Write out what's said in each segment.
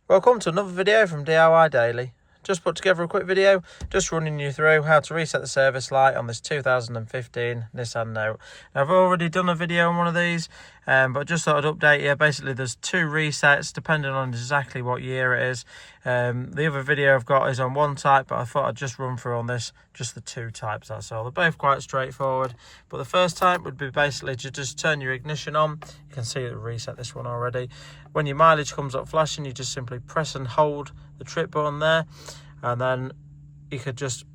Welcome to another video from DIY Daily. Just put together a quick video, just running you through how to reset the service light on this 2015 Nissan Note. Now, I've already done a video on one of these, but just thought I'd update you. Basically, there's two resets depending on exactly what year it is. The other video I've got is on one type, but I thought I'd just run through on this, just the two types, that's all. They're both quite straightforward, but the first type would be basically to just turn your ignition on. You can see it reset this one already. When your mileage comes up flashing, you just simply press and hold the trip button there, and then you could just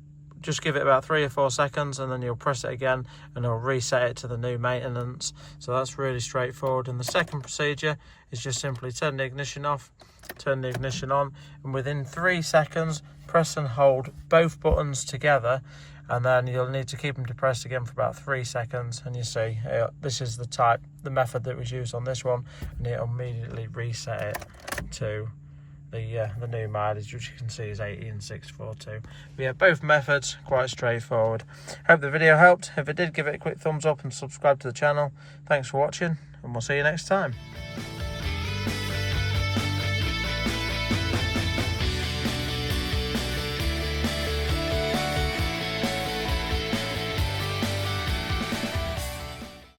give it about 3 or 4 seconds, and then you'll press it again and it'll reset it to the new maintenance. So that's really straightforward. And the second procedure is just simply turn the ignition off, turn the ignition on, and within 3 seconds press and hold both buttons together, and then you'll need to keep them depressed again for about 3 seconds, and you see this is the method that was used on this one, and it'll immediately reset it to the new mileage, which you can see is 18642. But yeah, both methods quite straightforward. Hope the video helped. If it did, give it a quick thumbs up and subscribe to the channel. Thanks for watching, and we'll see you next time.